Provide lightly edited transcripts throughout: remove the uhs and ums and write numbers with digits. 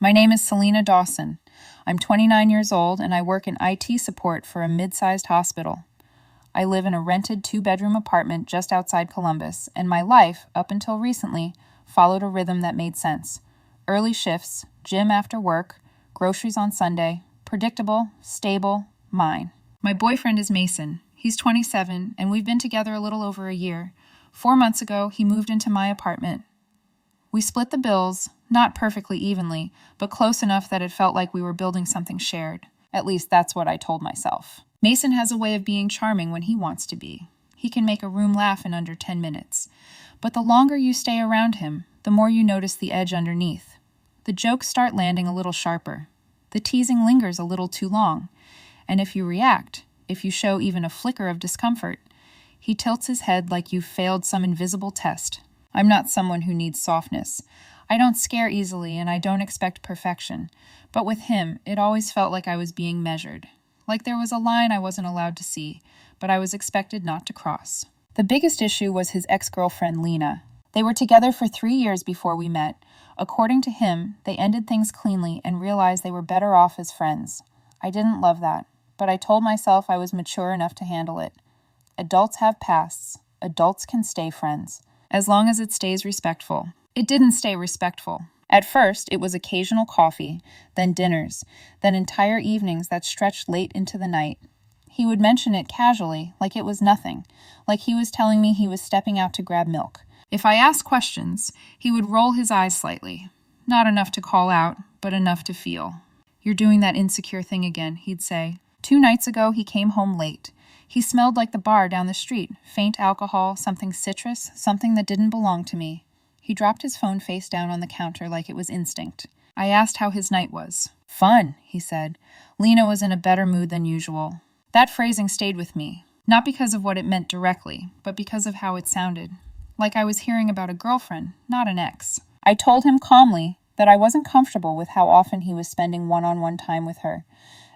My name is Selena Dawson. I'm 29 years old and I work in IT support for a mid-sized hospital. I live in a rented 2-bedroom apartment just outside Columbus, and my life, up until recently, followed a rhythm that made sense. Early shifts, gym after work, groceries on Sunday, predictable, stable, mine. My boyfriend is Mason. He's 27, and we've been together a little over a year. 4 months ago, he moved into my apartment. We split the bills, not perfectly evenly, but close enough that it felt like we were building something shared. At least that's what I told myself. Mason has a way of being charming when he wants to be. He can make a room laugh in under 10 minutes. But the longer you stay around him, the more you notice the edge underneath. The jokes start landing a little sharper. The teasing lingers a little too long. And if you react, if you show even a flicker of discomfort, he tilts his head like you've failed some invisible test. I'm not someone who needs softness. I don't scare easily and I don't expect perfection. But with him, it always felt like I was being measured. Like there was a line I wasn't allowed to see, but I was expected not to cross. The biggest issue was his ex-girlfriend, Lena. They were together for 3 years before we met. According to him, they ended things cleanly and realized they were better off as friends. I didn't love that, but I told myself I was mature enough to handle it. Adults have pasts. Adults can stay friends, as long as it stays respectful. It didn't stay respectful. At first, it was occasional coffee, then dinners, then entire evenings that stretched late into the night. He would mention it casually, like it was nothing, like he was telling me he was stepping out to grab milk. If I asked questions, he would roll his eyes slightly. Not enough to call out, but enough to feel. "You're doing that insecure thing again," he'd say. 2 nights ago, he came home late. He smelled like the bar down the street, faint alcohol, something citrus, something that didn't belong to me. He dropped his phone face down on the counter like it was instinct. I asked how his night was. "Fun," he said. Lena was in a better mood than usual. That phrasing stayed with me, not because of what it meant directly, but because of how it sounded. Like I was hearing about a girlfriend, not an ex. I told him calmly that I wasn't comfortable with how often he was spending one-on-one time with her,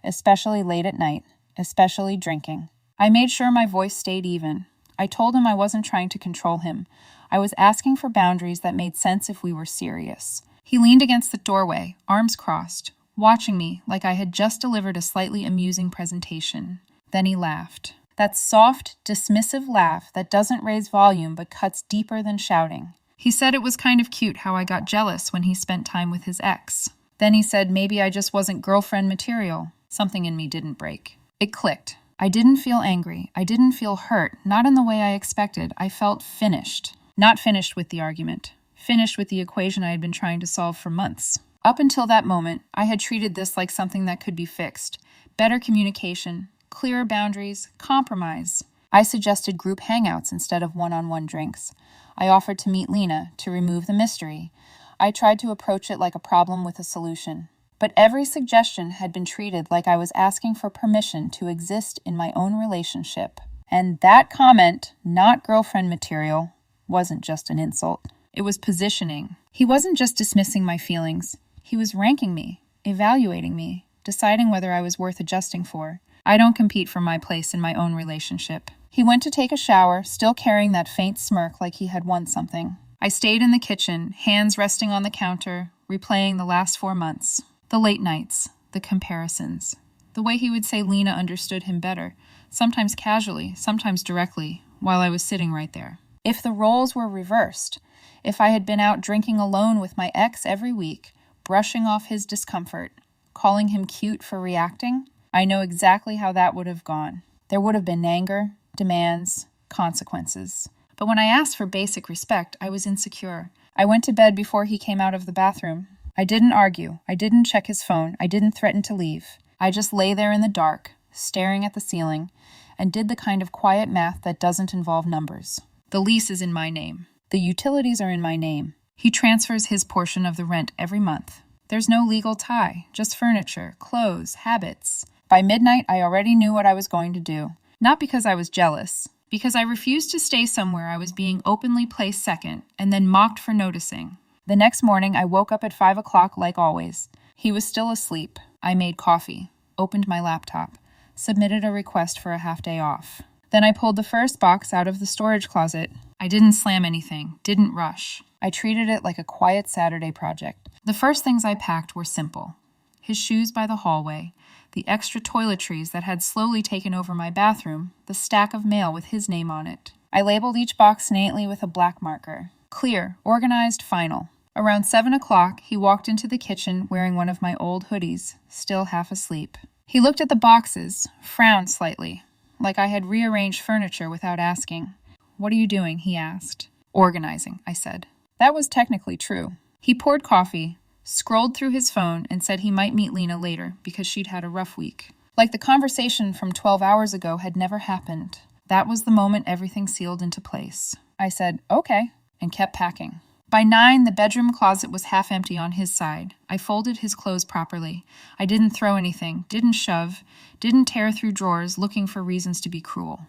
especially late at night, especially drinking. I made sure my voice stayed even. I told him I wasn't trying to control him. I was asking for boundaries that made sense if we were serious. He leaned against the doorway, arms crossed, watching me like I had just delivered a slightly amusing presentation. Then he laughed. That soft, dismissive laugh that doesn't raise volume but cuts deeper than shouting. He said it was kind of cute how I got jealous when he spent time with his ex. Then he said maybe I just wasn't girlfriend material. Something in me didn't break. It clicked. I didn't feel angry. I didn't feel hurt, not in the way I expected. I felt finished. Not finished with the argument. Finished with the equation I had been trying to solve for months. Up until that moment, I had treated this like something that could be fixed. Better communication, clearer boundaries, compromise. I suggested group hangouts instead of one-on-one drinks. I offered to meet Lena to remove the mystery. I tried to approach it like a problem with a solution. But every suggestion had been treated like I was asking for permission to exist in my own relationship. And that comment, not girlfriend material, wasn't just an insult. It was positioning. He wasn't just dismissing my feelings. He was ranking me, evaluating me, deciding whether I was worth adjusting for. I don't compete for my place in my own relationship. He went to take a shower, still carrying that faint smirk like he had won something. I stayed in the kitchen, hands resting on the counter, replaying the last 4 months. The late nights, the comparisons. The way he would say Lena understood him better, sometimes casually, sometimes directly, while I was sitting right there. If the roles were reversed, if I had been out drinking alone with my ex every week, brushing off his discomfort, calling him cute for reacting, I know exactly how that would have gone. There would have been anger, demands, consequences. But when I asked for basic respect, I was insecure. I went to bed before he came out of the bathroom. I didn't argue. I didn't check his phone. I didn't threaten to leave. I just lay there in the dark, staring at the ceiling, and did the kind of quiet math that doesn't involve numbers. The lease is in my name. The utilities are in my name. He transfers his portion of the rent every month. There's no legal tie, just furniture, clothes, habits. By midnight, I already knew what I was going to do. Not because I was jealous, because I refused to stay somewhere I was being openly placed second and then mocked for noticing. The next morning, I woke up at 5 o'clock like always. He was still asleep. I made coffee, opened my laptop, submitted a request for a half-day off. Then I pulled the first box out of the storage closet. I didn't slam anything, didn't rush. I treated it like a quiet Saturday project. The first things I packed were simple. His shoes by the hallway, the extra toiletries that had slowly taken over my bathroom, the stack of mail with his name on it. I labeled each box neatly with a black marker. Clear, organized, final. Around 7 o'clock, he walked into the kitchen wearing one of my old hoodies, still half asleep. He looked at the boxes, frowned slightly, like I had rearranged furniture without asking. "What are you doing?" he asked. "Organizing," I said. That was technically true. He poured coffee, scrolled through his phone, and said he might meet Lena later because she'd had a rough week. Like the conversation from 12 hours ago had never happened. That was the moment everything sealed into place. I said, "Okay," and kept packing. By 9, the bedroom closet was half empty on his side. I folded his clothes properly. I didn't throw anything, didn't shove, didn't tear through drawers looking for reasons to be cruel.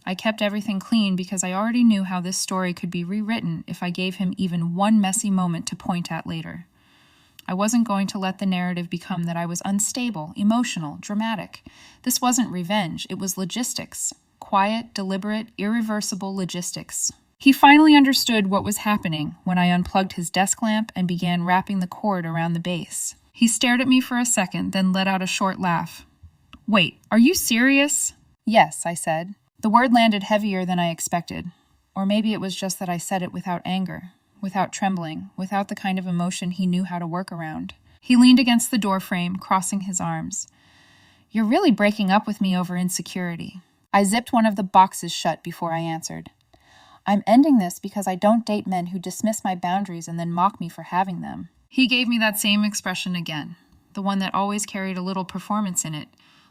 I kept everything clean because I already knew how this story could be rewritten if I gave him even one messy moment to point at later. I wasn't going to let the narrative become that I was unstable, emotional, dramatic. This wasn't revenge, it was logistics. Quiet, deliberate, irreversible logistics. He finally understood what was happening when I unplugged his desk lamp and began wrapping the cord around the base. He stared at me for a second, then let out a short laugh. "Wait, are you serious?" "Yes," I said. The word landed heavier than I expected. Or maybe it was just that I said it without anger, without trembling, without the kind of emotion he knew how to work around. He leaned against the doorframe, crossing his arms. "You're really breaking up with me over insecurity." I zipped one of the boxes shut before I answered. "I'm ending this because I don't date men who dismiss my boundaries and then mock me for having them." He gave me that same expression again, the one that always carried a little performance in it,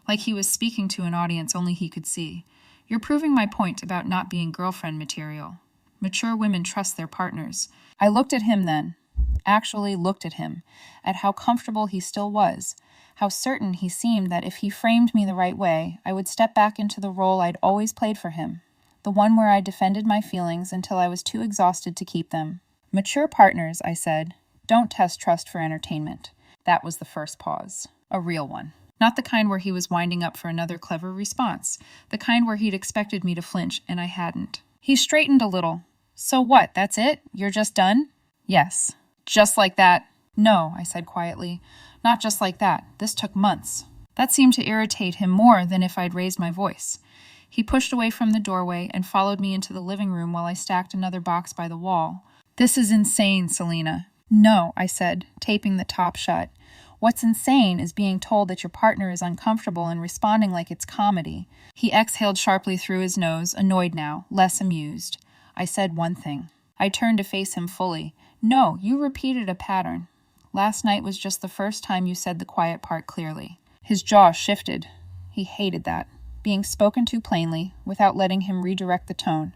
like he was speaking to an audience only he could see. "You're proving my point about not being girlfriend material. Mature women trust their partners." I looked at him then, actually looked at him, at how comfortable he still was, how certain he seemed that if he framed me the right way, I would step back into the role I'd always played for him. The one where I defended my feelings until I was too exhausted to keep them. "Mature partners," I said, "don't test trust for entertainment." That was the first pause. A real one. Not the kind where he was winding up for another clever response. The kind where he'd expected me to flinch, and I hadn't. He straightened a little. "So what, that's it? You're just done?" "Yes." "Just like that?" "No," I said quietly. "Not just like that. This took months." That seemed to irritate him more than if I'd raised my voice. He pushed away from the doorway and followed me into the living room while I stacked another box by the wall. "This is insane, Selena." "No," I said, taping the top shut. "What's insane is being told that your partner is uncomfortable and responding like it's comedy." He exhaled sharply through his nose, annoyed now, less amused. I said one thing. I turned to face him fully. "No, you repeated a pattern. Last night was just the first time you said the quiet part clearly." His jaw shifted. He hated that. Being spoken to plainly, without letting him redirect the tone.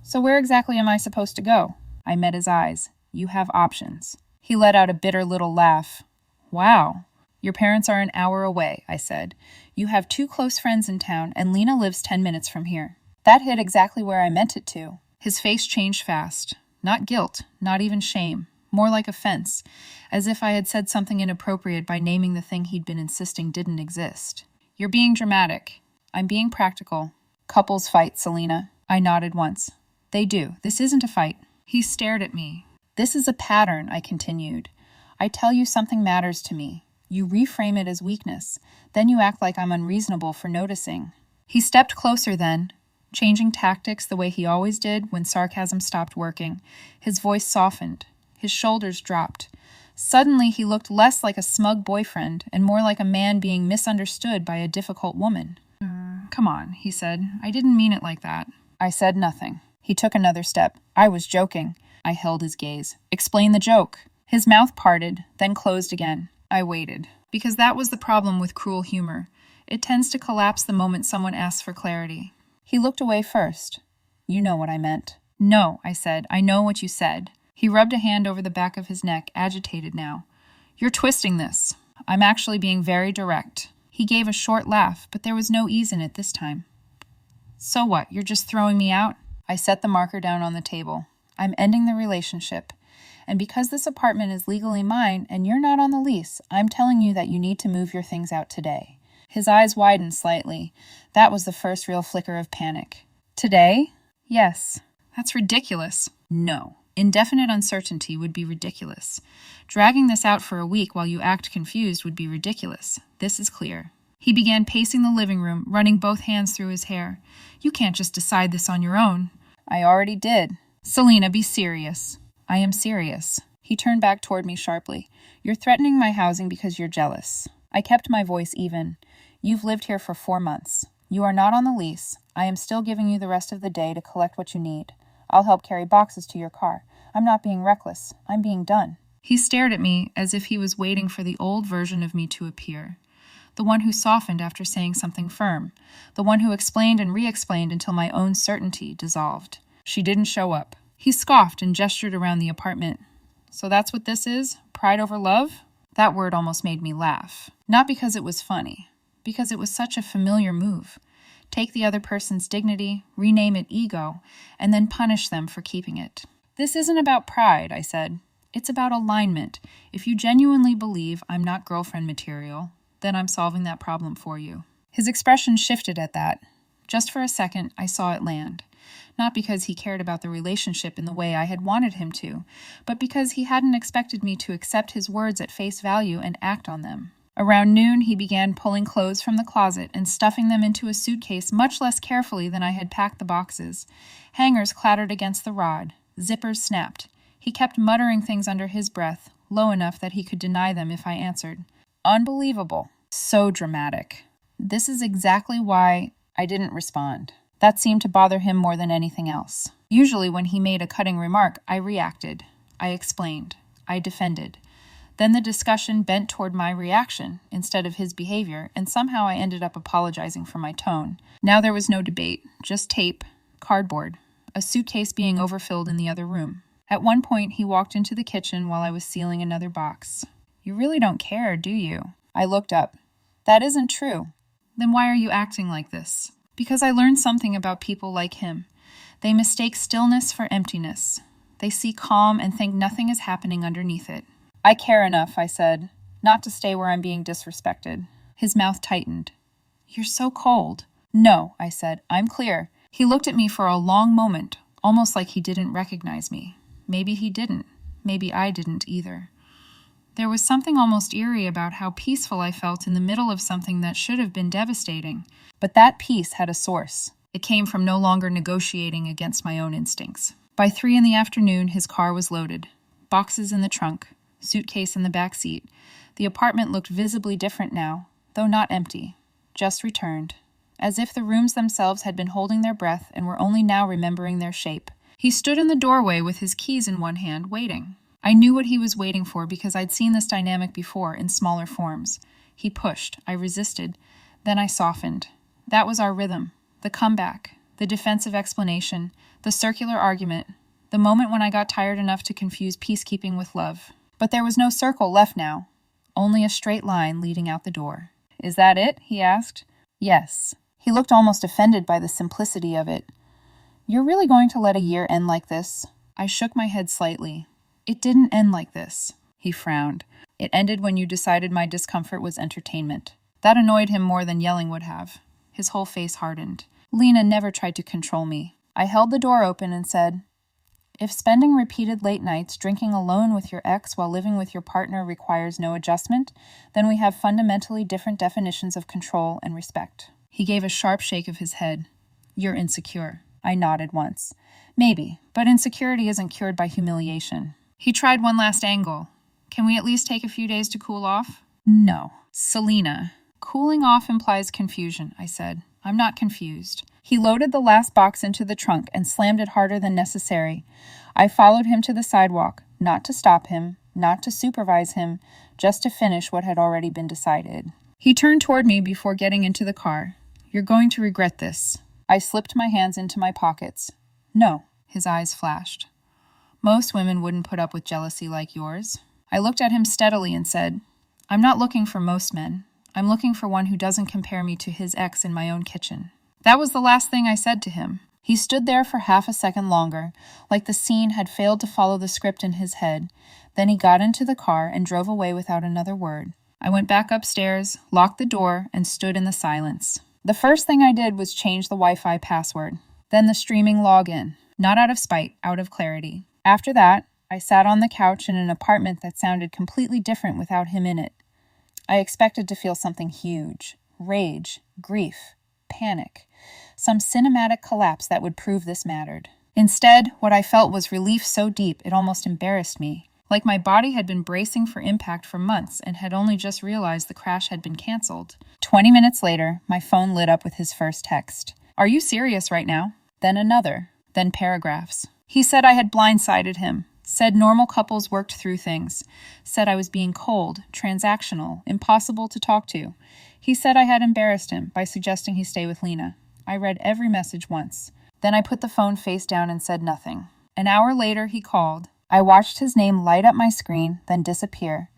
"So where exactly am I supposed to go?" I met his eyes. "You have options." He let out a bitter little laugh. "Wow. Your parents are an hour away," I said. "You have 2 close friends in town, and Lena lives 10 minutes from here." That hit exactly where I meant it to. His face changed fast. Not guilt, not even shame. More like offense, as if I had said something inappropriate by naming the thing he'd been insisting didn't exist. "You're being dramatic." "I'm being practical." "Couples fight, Selena." I nodded once. "They do. This isn't a fight." He stared at me. "This is a pattern," I continued. "I tell you something matters to me. You reframe it as weakness. Then you act like I'm unreasonable for noticing." He stepped closer then, changing tactics the way he always did when sarcasm stopped working. His voice softened. His shoulders dropped. Suddenly he looked less like a smug boyfriend and more like a man being misunderstood by a difficult woman. "Come on," he said. "I didn't mean it like that." I said nothing. He took another step. "I was joking." I held his gaze. "Explain the joke." His mouth parted, then closed again. I waited. Because that was the problem with cruel humor. It tends to collapse the moment someone asks for clarity. He looked away first. "You know what I meant." "No," I said. "I know what you said." He rubbed a hand over the back of his neck, agitated now. "You're twisting this. I'm actually being very direct." He gave a short laugh, but there was no ease in it this time. "So what, you're just throwing me out?" I set the marker down on the table. "I'm ending the relationship. And because this apartment is legally mine and you're not on the lease, I'm telling you that you need to move your things out today." His eyes widened slightly. That was the first real flicker of panic. "Today?" "Yes." "That's ridiculous." "No." Indefinite uncertainty would be ridiculous. Dragging this out for a week while you act confused would be ridiculous. This is clear. He began pacing the living room, running both hands through his hair. You can't just decide this on your own. I already did. Selena, be serious. I am serious. He turned back toward me sharply. You're threatening my housing because you're jealous. I kept my voice even. You've lived here for 4 months. You are not on the lease. I am still giving you the rest of the day to collect what you need. I'll help carry boxes to your car. I'm not being reckless. I'm being done. He stared at me as if he was waiting for the old version of me to appear. The one who softened after saying something firm. The one who explained and re-explained until my own certainty dissolved. She didn't show up. He scoffed and gestured around the apartment. So that's what this is? Pride over love? That word almost made me laugh. Not because it was funny. Because it was such a familiar move. Take the other person's dignity, rename it ego, and then punish them for keeping it. This isn't about pride, I said. It's about alignment. If you genuinely believe I'm not girlfriend material, then I'm solving that problem for you. His expression shifted at that. Just for a second, I saw it land. Not because he cared about the relationship in the way I had wanted him to, but because he hadn't expected me to accept his words at face value and act on them. Around noon, he began pulling clothes from the closet and stuffing them into a suitcase much less carefully than I had packed the boxes. Hangers clattered against the rod. Zippers snapped. He kept muttering things under his breath, low enough that he could deny them if I answered. Unbelievable. So dramatic. This is exactly why I didn't respond. That seemed to bother him more than anything else. Usually when he made a cutting remark, I reacted. I explained. I defended. Then the discussion bent toward my reaction instead of his behavior, and somehow I ended up apologizing for my tone. Now there was no debate, just tape, cardboard, a suitcase being overfilled in the other room. At one point, he walked into the kitchen while I was sealing another box. You really don't care, do you? I looked up. That isn't true. Then why are you acting like this? Because I learned something about people like him. They mistake stillness for emptiness. They see calm and think nothing is happening underneath it. I care enough, I said, not to stay where I'm being disrespected. His mouth tightened. You're so cold. No, I said, I'm clear. He looked at me for a long moment, almost like he didn't recognize me. Maybe he didn't. Maybe I didn't either. There was something almost eerie about how peaceful I felt in the middle of something that should have been devastating. But that peace had a source. It came from no longer negotiating against my own instincts. By 3 p.m, his car was loaded. Boxes in the trunk. Suitcase in the back seat. The apartment looked visibly different now, though not empty. Just returned. As if the rooms themselves had been holding their breath and were only now remembering their shape. He stood in the doorway with his keys in one hand, waiting. I knew what he was waiting for because I'd seen this dynamic before in smaller forms. He pushed. I resisted. Then I softened. That was our rhythm. The comeback. The defensive explanation. The circular argument. The moment when I got tired enough to confuse peacekeeping with love. But there was no circle left now. Only a straight line leading out the door. Is that it? He asked. Yes. He looked almost offended by the simplicity of it. You're really going to let a year end like this? I shook my head slightly. It didn't end like this. He frowned. It ended when you decided my discomfort was entertainment. That annoyed him more than yelling would have. His whole face hardened. Lena never tried to control me. I held the door open and said, if spending repeated late nights drinking alone with your ex while living with your partner requires no adjustment, then we have fundamentally different definitions of control and respect. He gave a sharp shake of his head. You're insecure. I nodded once. Maybe, but insecurity isn't cured by humiliation. He tried one last angle. Can we at least take a few days to cool off? No. Selena. Cooling off implies confusion, I said. I'm not confused. He loaded the last box into the trunk and slammed it harder than necessary. I followed him to the sidewalk, not to stop him, not to supervise him, just to finish what had already been decided. He turned toward me before getting into the car. You're going to regret this. I slipped my hands into my pockets. No, his eyes flashed. Most women wouldn't put up with jealousy like yours. I looked at him steadily and said, I'm not looking for most men. I'm looking for one who doesn't compare me to his ex in my own kitchen. That was the last thing I said to him. He stood there for half a second longer, like the scene had failed to follow the script in his head. Then he got into the car and drove away without another word. I went back upstairs, locked the door, and stood in the silence. The first thing I did was change the Wi-Fi password, then the streaming login. Not out of spite, out of clarity. After that, I sat on the couch in an apartment that sounded completely different without him in it. I expected to feel something huge: rage, grief, panic, some cinematic collapse that would prove this mattered. Instead, what I felt was relief so deep it almost embarrassed me, like my body had been bracing for impact for months and had only just realized the crash had been canceled. 20 minutes later, my phone lit up with his first text. "Are you serious right now?" Then another, then paragraphs. He said I had blindsided him, said normal couples worked through things, said I was being cold, transactional, impossible to talk to. He said I had embarrassed him by suggesting he stay with Lena. I read every message once. Then I put the phone face down and said nothing. An hour later, he called. I watched his name light up my screen, then disappear.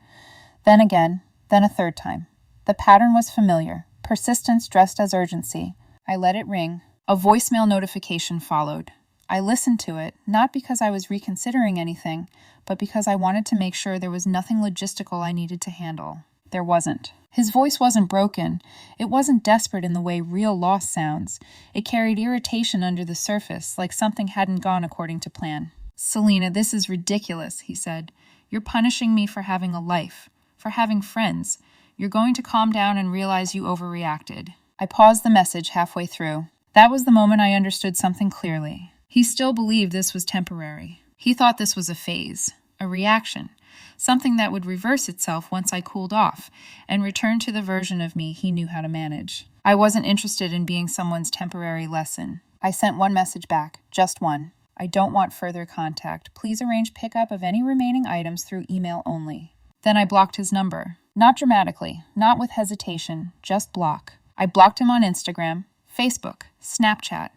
Then again, then a third time. The pattern was familiar, persistence dressed as urgency. I let it ring. A voicemail notification followed. I listened to it, not because I was reconsidering anything, but because I wanted to make sure there was nothing logistical I needed to handle. There wasn't. His voice wasn't broken. It wasn't desperate in the way real loss sounds. It carried irritation under the surface, like something hadn't gone according to plan. "Selena, this is ridiculous," he said. "You're punishing me for having a life, for having friends. You're going to calm down and realize you overreacted." I paused the message halfway through. That was the moment I understood something clearly. He still believed this was temporary. He thought this was a phase, a reaction, something that would reverse itself once I cooled off and return to the version of me he knew how to manage. I wasn't interested in being someone's temporary lesson. I sent one message back, just one. "I don't want further contact. Please arrange pickup of any remaining items through email only." Then I blocked his number. Not dramatically, not with hesitation, just block. I blocked him on Instagram, Facebook, Snapchat.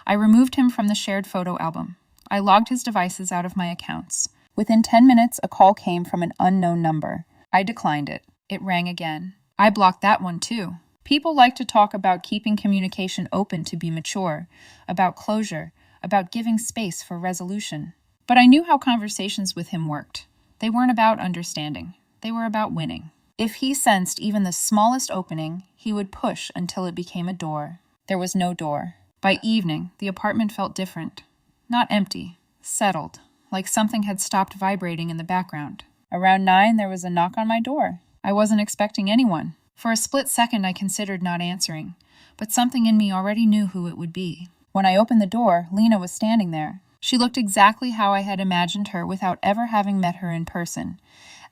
I removed him from the shared photo album. I logged his devices out of my accounts. Within 10 minutes, a call came from an unknown number. I declined it. It rang again. I blocked that one too. People like to talk about keeping communication open to be mature, about closure, about giving space for resolution. But I knew how conversations with him worked. They weren't about understanding. They were about winning. If he sensed even the smallest opening, he would push until it became a door. There was no door. By evening, the apartment felt different. Not empty, settled, like something had stopped vibrating in the background. Around 9, there was a knock on my door. I wasn't expecting anyone. For a split second, I considered not answering, but something in me already knew who it would be. When I opened the door, Lena was standing there. She looked exactly how I had imagined her without ever having met her in person.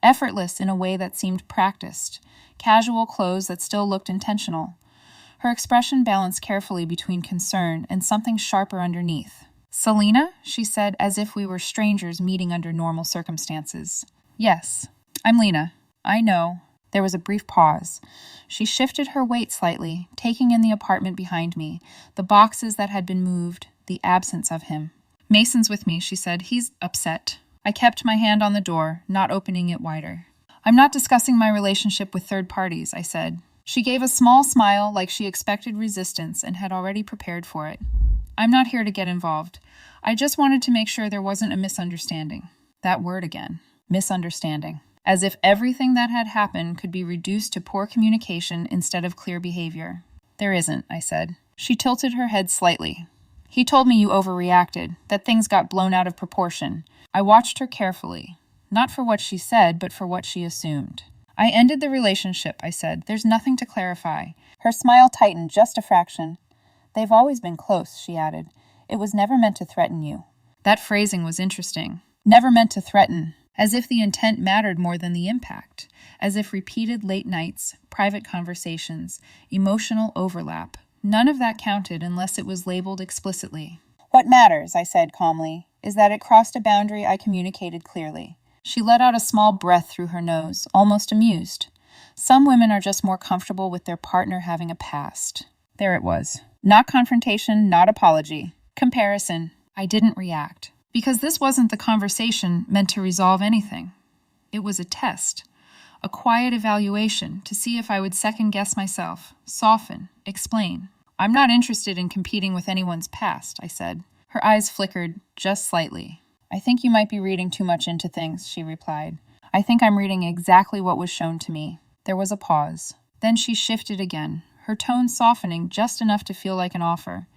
Effortless in a way that seemed practiced. Casual clothes that still looked intentional. Her expression balanced carefully between concern and something sharper underneath. "Selena?" she said, as if we were strangers meeting under normal circumstances. "Yes, I'm Lena. I know." There was a brief pause. She shifted her weight slightly, taking in the apartment behind me, the boxes that had been moved, the absence of him. "Mason's with me," she said. "He's upset." I kept my hand on the door, not opening it wider. "I'm not discussing my relationship with third parties," I said. She gave a small smile like she expected resistance and had already prepared for it. "I'm not here to get involved. I just wanted to make sure there wasn't a misunderstanding." That word again. Misunderstanding. As if everything that had happened could be reduced to poor communication instead of clear behavior. "There isn't," I said. She tilted her head slightly. "He told me you overreacted, that things got blown out of proportion." I watched her carefully. Not for what she said, but for what she assumed. "I ended the relationship," I said. "There's nothing to clarify." Her smile tightened just a fraction. "They've always been close," she added. "It was never meant to threaten you." That phrasing was interesting. Never meant to threaten. As if the intent mattered more than the impact. As if repeated late nights, private conversations, emotional overlap, none of that counted unless it was labeled explicitly. "What matters," I said calmly, "is that it crossed a boundary I communicated clearly." She let out a small breath through her nose, almost amused. Some women are just more comfortable with their partner having a past. There it was. Not confrontation, not apology. Comparison. I didn't react. Because this wasn't the conversation meant to resolve anything. It was a test. A quiet evaluation to see if I would second-guess myself, soften, explain. "I'm not interested in competing with anyone's past," I said. Her eyes flickered, just slightly. "I think you might be reading too much into things," she replied. "I think I'm reading exactly what was shown to me." There was a pause. Then she shifted again, her tone softening just enough to feel like an offer.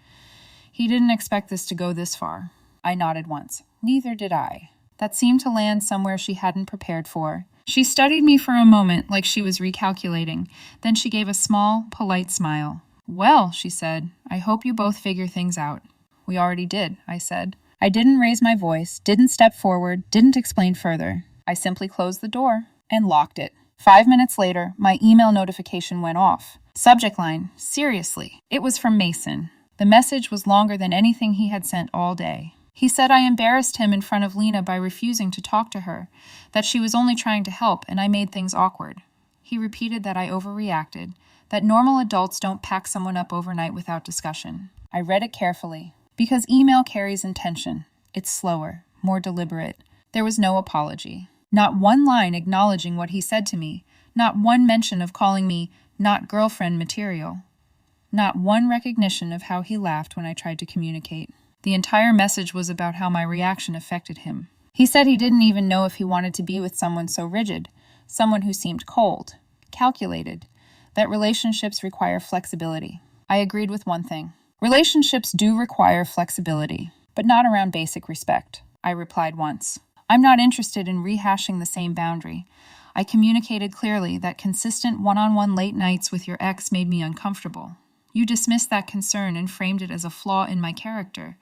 "He didn't expect this to go this far." I nodded once. Neither did I. That seemed to land somewhere she hadn't prepared for. She studied me for a moment like she was recalculating. Then she gave a small, polite smile. Well, she said, I hope you both figure things out. We already did, I said. I didn't raise my voice, didn't step forward, didn't explain further. I simply closed the door and locked it. 5 minutes later, my email notification went off. Subject line, seriously. It was from Mason. The message was longer than anything he had sent all day. He said I embarrassed him in front of Lena by refusing to talk to her, that she was only trying to help and I made things awkward. He repeated that I overreacted, that normal adults don't pack someone up overnight without discussion. I read it carefully. Because email carries intention. It's slower, more deliberate. There was no apology. Not one line acknowledging what he said to me. Not one mention of calling me not girlfriend material. Not one recognition of how he laughed when I tried to communicate. The entire message was about how my reaction affected him. He said he didn't even know if he wanted to be with someone so rigid, someone who seemed cold, calculated, that relationships require flexibility. I agreed with one thing. Relationships do require flexibility, but not around basic respect, I replied once. I'm not interested in rehashing the same boundary. I communicated clearly that consistent one-on-one late nights with your ex made me uncomfortable. You dismissed that concern and framed it as a flaw in my character.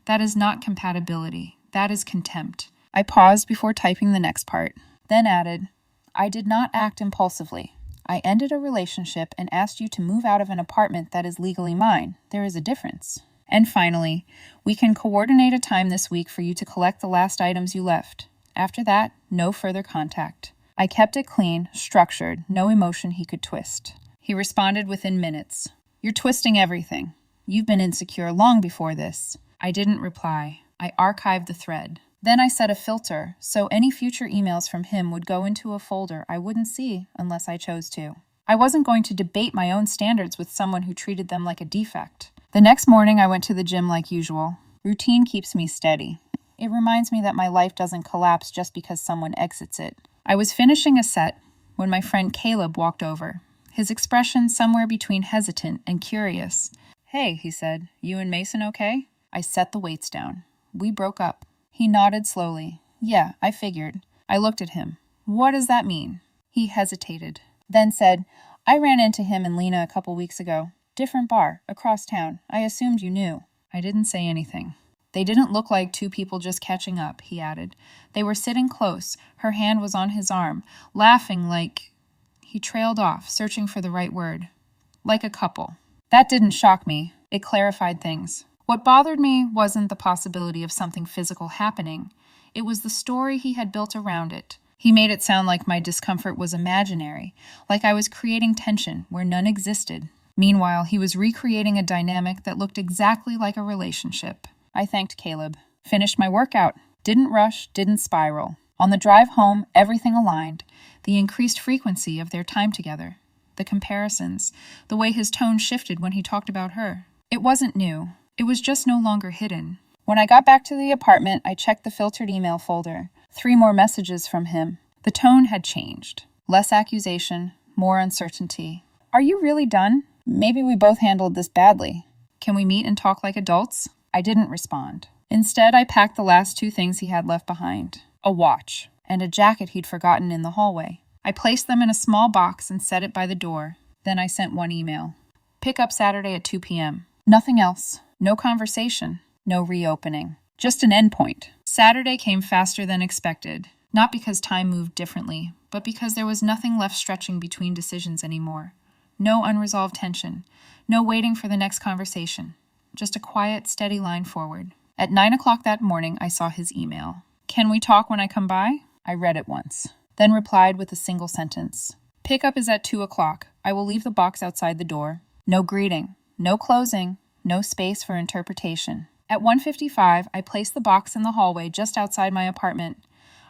That is not compatibility. That is contempt. I paused before typing the next part, then added, I did not act impulsively. I ended a relationship and asked you to move out of an apartment that is legally mine. There is a difference. And finally, we can coordinate a time this week for you to collect the last items you left. After that, no further contact. I kept it clean, structured, no emotion he could twist. He responded within minutes. You're twisting everything. You've been insecure long before this. I didn't reply. I archived the thread. Then I set a filter, so any future emails from him would go into a folder I wouldn't see unless I chose to. I wasn't going to debate my own standards with someone who treated them like a defect. The next morning I went to the gym like usual. Routine keeps me steady. It reminds me that my life doesn't collapse just because someone exits it. I was finishing a set when my friend Caleb walked over. His expression somewhere between hesitant and curious. Hey, he said, you and Mason okay? I set the weights down. We broke up. He nodded slowly. Yeah, I figured. I looked at him. What does that mean? He hesitated, then said, I ran into him and Lena a couple weeks ago. Different bar, across town. I assumed you knew. I didn't say anything. They didn't look like two people just catching up, he added. They were sitting close. Her hand was on his arm, laughing like... He trailed off, searching for the right word. Like a couple. That didn't shock me. It clarified things. What bothered me wasn't the possibility of something physical happening. It was the story he had built around it. He made it sound like my discomfort was imaginary, like I was creating tension where none existed. Meanwhile, he was recreating a dynamic that looked exactly like a relationship. I thanked Caleb. Finished my workout. Didn't rush, didn't spiral. On the drive home, everything aligned. The increased frequency of their time together. The comparisons. The way his tone shifted when he talked about her. It wasn't new. It was just no longer hidden. When I got back to the apartment, I checked the filtered email folder. 3 more messages from him. The tone had changed. Less accusation, more uncertainty. Are you really done? Maybe we both handled this badly. Can we meet and talk like adults? I didn't respond. Instead, I packed the last 2 things he had left behind. A watch and a jacket he'd forgotten in the hallway. I placed them in a small box and set it by the door. Then I sent 1 email. Pick up Saturday at 2 p.m. Nothing else. No conversation. No reopening. Just an endpoint. Saturday came faster than expected. Not because time moved differently, but because there was nothing left stretching between decisions anymore. No unresolved tension. No waiting for the next conversation. Just a quiet, steady line forward. At 9 o'clock that morning, I saw his email. Can we talk when I come by? I read it once. Then replied with a single sentence. Pickup is at 2 o'clock. I will leave the box outside the door. No greeting. No closing. No space for interpretation. At 1:55, I placed the box in the hallway just outside my apartment.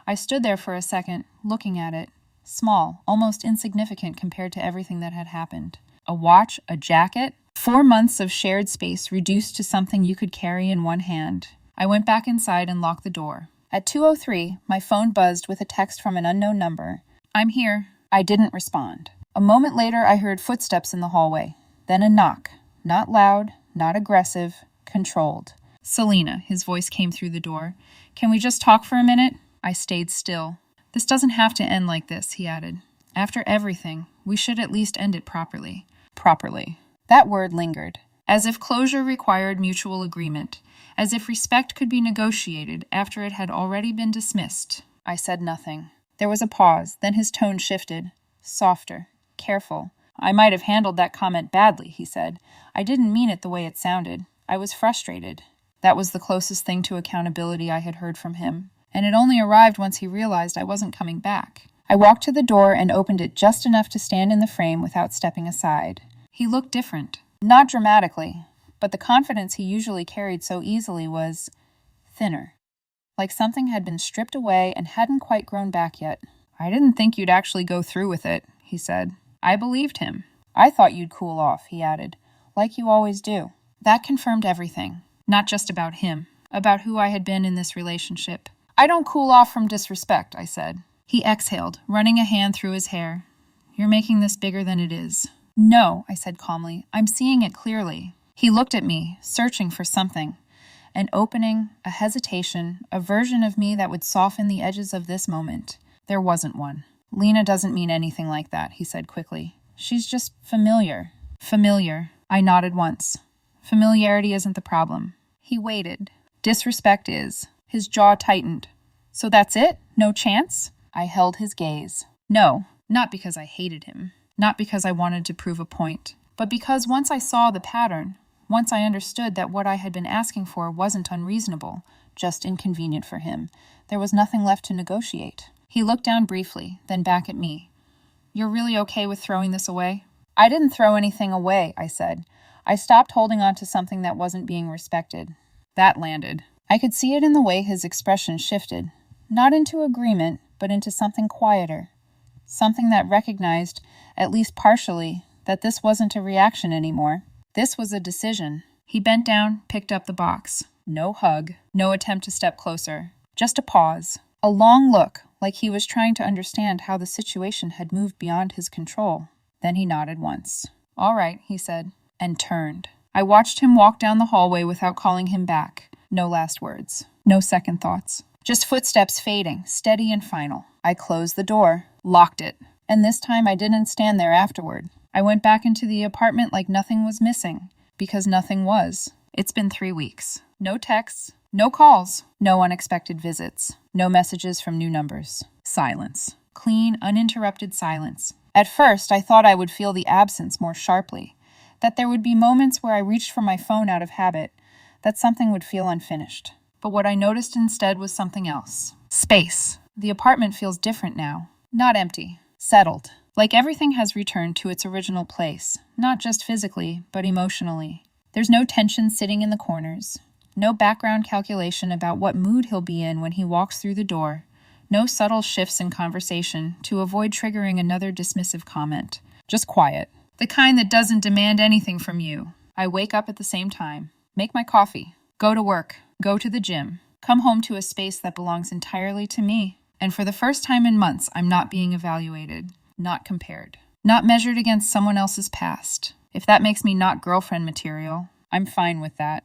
I stood there for a second, looking at it. Small, almost insignificant compared to everything that had happened. A watch, a jacket, 4 months of shared space reduced to something you could carry in one hand. I went back inside and locked the door. At 2:03, my phone buzzed with a text from an unknown number. I'm here. I didn't respond. A moment later, I heard footsteps in the hallway. Then a knock. Not loud, not aggressive, controlled. Selena, his voice came through the door. Can we just talk for a minute? I stayed still. This doesn't have to end like this, he added. After everything, we should at least end it properly. Properly. That word lingered. As if closure required mutual agreement. As if respect could be negotiated after it had already been dismissed. I said nothing. There was a pause, then his tone shifted. Softer. Careful. I might have handled that comment badly, he said. I didn't mean it the way it sounded. I was frustrated. That was the closest thing to accountability I had heard from him. And it only arrived once he realized I wasn't coming back. I walked to the door and opened it just enough to stand in the frame without stepping aside. He looked different. Not dramatically, but the confidence he usually carried so easily was thinner. Like something had been stripped away and hadn't quite grown back yet. I didn't think you'd actually go through with it, he said. I believed him. I thought you'd cool off, he added, like you always do. That confirmed everything. Not just about him, about who I had been in this relationship. I don't cool off from disrespect, I said. He exhaled, running a hand through his hair. You're making this bigger than it is. No, I said calmly. I'm seeing it clearly. He looked at me, searching for something. An opening, a hesitation, a version of me that would soften the edges of this moment. There wasn't one. Lena doesn't mean anything like that, he said quickly. She's just familiar. Familiar. I nodded once. Familiarity isn't the problem. He waited. Disrespect is. His jaw tightened. So that's it? No chance? I held his gaze. No, not because I hated him. Not because I wanted to prove a point. But because once I saw the pattern, once I understood that what I had been asking for wasn't unreasonable, just inconvenient for him, there was nothing left to negotiate. He looked down briefly, then back at me. You're really okay with throwing this away? I didn't throw anything away, I said. I stopped holding on to something that wasn't being respected. That landed. I could see it in the way his expression shifted. Not into agreement, but into something quieter. Something that recognized, at least partially, that this wasn't a reaction anymore. This was a decision. He bent down, picked up the box. No hug, no attempt to step closer. Just a pause. A long look, like he was trying to understand how the situation had moved beyond his control. Then he nodded once. All right, he said, and turned. I watched him walk down the hallway without calling him back. No last words. No second thoughts. Just footsteps fading, steady and final. I closed the door, locked it, and this time I didn't stand there afterward. I went back into the apartment like nothing was missing, because nothing was. It's been 3 weeks. No texts, no calls, no unexpected visits, no messages from new numbers. Silence. Clean, uninterrupted silence. At first, I thought I would feel the absence more sharply, that there would be moments where I reached for my phone out of habit, that something would feel unfinished. But what I noticed instead was something else. Space. The apartment feels different now. Not empty. Settled. Like everything has returned to its original place, not just physically, but emotionally. There's no tension sitting in the corners. No background calculation about what mood he'll be in when he walks through the door. No subtle shifts in conversation to avoid triggering another dismissive comment. Just quiet. The kind that doesn't demand anything from you. I wake up at the same time. Make my coffee. Go to work. Go to the gym. Come home to a space that belongs entirely to me. And for the first time in months, I'm not being evaluated. Not compared. Not measured against someone else's past. If that makes me not girlfriend material, I'm fine with that.